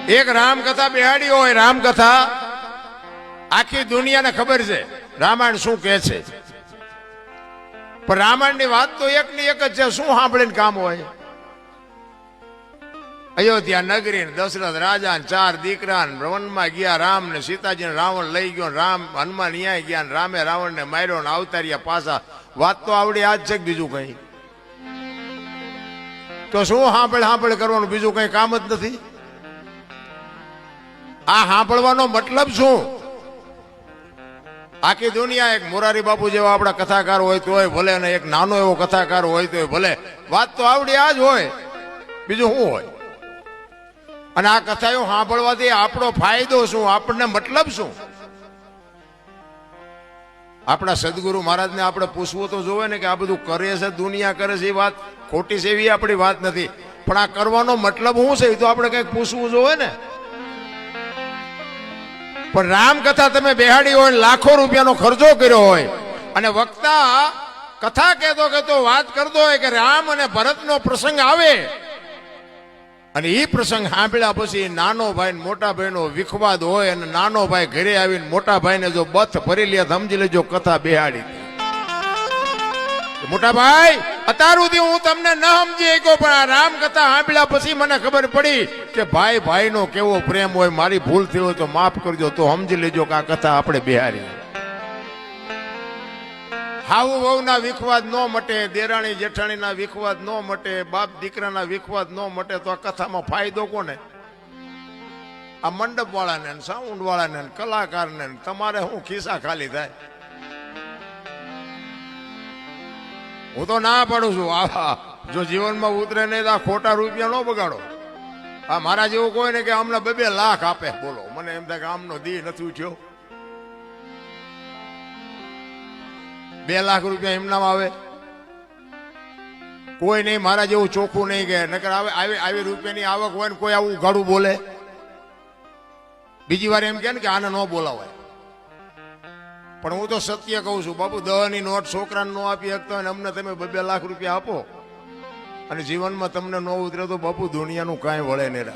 એક રામકથા બેહાડી હોય, રામકથા આખી દુનિયાને ખબર છે રામાયણ શું કહે છે, પણ રામાયણની વાત તો એક ની એક જ છે. શું સાંભળીને કામ હોય? અયોધ્યા નગરી દશરથ રાજા ને 4 દીકરા વનમાં ગયા, રામ ને સીતાજી ને રાવણ લઈ ગયો, રામ હનુમાન ન્યાય ગયા, રામે રાવણ ને માર્યો ને અવતાર્યા પાછા. વાત તો આવડી આજ છે કે બીજું કઈ? તો શું સાંભળ કરવાનું, બીજું કઈ કામ જ નથી. આ સાંભળવાનો મતલબ શું? આખી દુનિયા એક મોરારી બાપુ જેવા આપણા કથાકાર હોય તોય ભલે, અને એક નાનો એવો કથાકાર હોય તોય ભલે, વાત તો આવડી આ જ હોય, બીજું શું હોય? અને આ કથાઓ સાંભળવાથી આપણો ફાયદો શું, આપણને મતલબ શું? આપણા સદગુરુ મહારાજને આપણે પૂછવું તો જોવે ને કે આ બધું કરે છે, દુનિયા કરે છે, એ વાત ખોટી છે એવી આપણી વાત નથી, પણ આ કરવાનો મતલબ શું છે એ તો આપણે કઈક પૂછવું જોવે ને. પણ રામકથા તમે બેહાડી હોય, લાખો રૂપિયાનો ખર્ચો કર્યો હોય, અને વક્તા કથા કહેતો વાત કરતો હોય કે રામ અને ભરતનો પ્રસંગ આવે, અને એ પ્રસંગ સાંભળ્યા પછી નાનો ભાઈ મોટા ભાઈનો વિખવાદ હોય, અને નાનો ભાઈ ઘરે આવીને મોટા ભાઈને જો બથ ભરી લે, સમજી લેજો કથા બેહાડી. મોટા ભાઈ, અત્યાર સુધી હું તમને ન સમજી શક્યો, પણ આ રામકથા સાંભળ્યા પછી મને ખબર પડી કે ભાઈ ભાઈનો કેવો પ્રેમ હોય. મારી ભૂલ થઈ હોય તો માફ કરજો, તો સમજી લેજો કે આ કથા આપણે બેહારી. હાવું વહુના વિખવાદ ન મટે, દેરાણી જેઠાણીના વિખવાદ ન મટે, બાપ દીકરાના વિખવાદ ન મટે, તો આ કથામાં ફાયદો કોને? આ મંડપ વાળાને, સાઉન્ડ વાળાને, કલાકારને. તમારે શું ખિસ્સા ખાલી થાય? હું તો ના પાડું છું, આવા જો જીવનમાં ઉતરે નહીં તો આ ખોટા રૂપિયા ન બગાડો. આ મારા જેવું કોઈ ને કે આમને 2-2 લાખ આપે, બોલો, મને એમ થાય કે આમનો દી નથી ઉઠ્યો. 2 લાખ રૂપિયા એમનામ આવે? કોઈ નહીં મારા જેવું ચોખ્ખું નહીં કે નકર આવી રૂપિયાની આવક હોય ને કોઈ આવું ગાડું બોલે. બીજી વાર એમ કે ને કે આને ન બોલાવાય. પણ હું તો સત્ય કહું છું બાપુ, 10 ની નોટ છોકરાને ન આપી શકતા હોય, અમને તમે 2-2 લાખ રૂપિયા આપો અને જીવનમાં તમને ન ઉતરે તો બાપુ દુનિયાનું કાંઈ વળે નહીં.